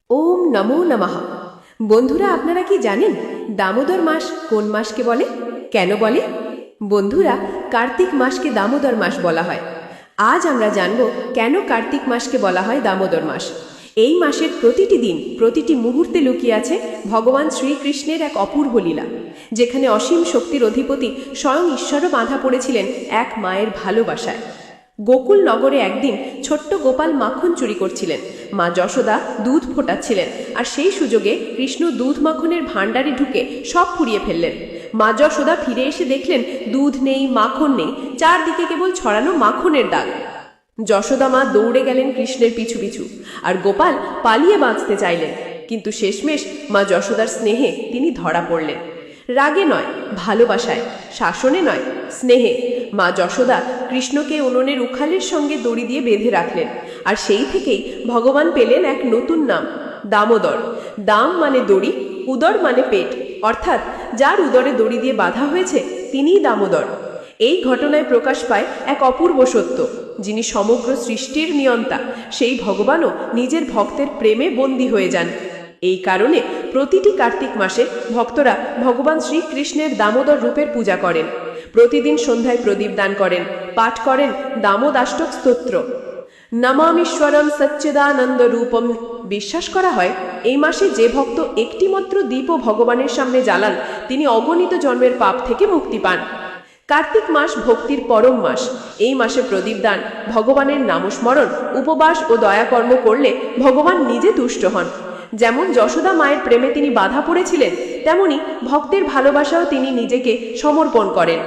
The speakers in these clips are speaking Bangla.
ওম নমো নমঃ। বন্ধুরা, আপনারা কি জানেন দামোদর মাস কোন মাসকে বলে, কেন বলে? বন্ধুরা, কার্তিক মাসকে দামোদর মাস বলা হয়। আজ আমরা জানব কেন কার্তিক মাসকে বলা হয় দামোদর মাস। এই মাসের প্রতিটি দিন, প্রতিটি মুহূর্তে লুকিয়ে আছে ভগবান শ্রীকৃষ্ণের এক অপূর্ব লীলা, যেখানে অসীম শক্তির অধিপতি স্বয়ং ঈশ্বরও বাঁধা পড়েছিলেন এক মায়ের ভালোবাসায়। গোকুল নগরে একদিন ছোট্ট গোপাল মাখন চুরি করছিলেন। মা যশোদা দুধ ফোটাচ্ছিলেন, আর সেই সুযোগে কৃষ্ণ দুধ মাখনের ভাণ্ডারে ঢুকে সব ফুরিয়ে ফেললেন। মা যশোদা ফিরে এসে দেখলেন দুধ নেই, মাখন নেই, চারদিকে কেবল ছড়ানো মাখনের দাগ। যশোদা মা দৌড়ে গেলেন কৃষ্ণের পিছু পিছু, আর গোপাল পালিয়ে বাঁচতে চাইলেন, কিন্তু শেষমেশ মা যশোদার স্নেহে তিনি ধরা পড়লেন। রাগে নয়, ভালোবাসায়; শাসনে নয়, স্নেহে মা যশোদা কৃষ্ণকে উনুনের উখালের সঙ্গে দড়ি দিয়ে বেঁধে রাখলেন। আর সেই থেকেই ভগবান পেলেন এক নতুন নাম, দামোদর। দাম মানে দড়ি, উদর মানে পেট, অর্থাৎ যার উদরে দড়ি দিয়ে বাঁধা হয়েছে তিনিই দামোদর। এই ঘটনায় প্রকাশ পায় এক অপূর্ব সত্য, যিনি সমগ্র সৃষ্টির নিয়ন্তা, সেই ভগবানও নিজের ভক্তের প্রেমে বন্দী হয়ে যান। এই কারণে প্রতিটি কার্তিক মাসে ভক্তরা ভগবান শ্রীকৃষ্ণের দামোদর রূপের পূজা করেন। প্রতিদিন সন্ধ্যায় প্রদীপ দান করেন, পাঠ করেন দামোদাষ্টক স্তোত্র, নমামীশ্বরম সচ্চিদানন্দ রূপম। বিশ্বাস করা হয় এই মাসে যে ভক্ত একটিমাত্র দীপও ভগবানের সামনে জ্বালান, তিনি অগণিত জন্মের পাপ থেকে মুক্তি পান। কার্তিক মাস ভক্তির পরম মাস। এই মাসে প্রদীপ দান, ভগবানের নামস্মরণ, উপবাস ও দয়াকর্ম করলে ভগবান নিজে তুষ্ট হন। যেমন যশোদা মায়ের প্রেমে তিনি বাধা পড়েছিলেন, তেমনি ভক্তের ভালোবাসাও তিনি নিজেকে সমর্পণ করেন।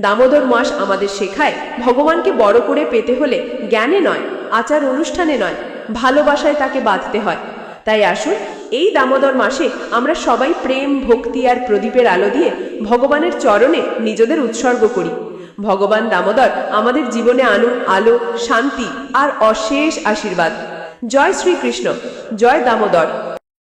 দামোদর মাস আমাদের শেখায় ভগবানকে বড় করে পেতে হলে জ্ঞানে নয়, আচার অনুষ্ঠানে নয়, ভালোবাসায় তাকে বাঁধতে হয়। তাই আসুন, এই দামোদর মাসে আমরা সবাই প্রেম, ভক্তি আর প্রদীপের আলো দিয়ে ভগবানের চরণে নিজেদের উৎসর্গ করি। ভগবান দামোদর আমাদের জীবনে আনুন আলো, শান্তি আর অশেষ আশীর্বাদ। জয় শ্রীকৃষ্ণ, জয় দামোদর।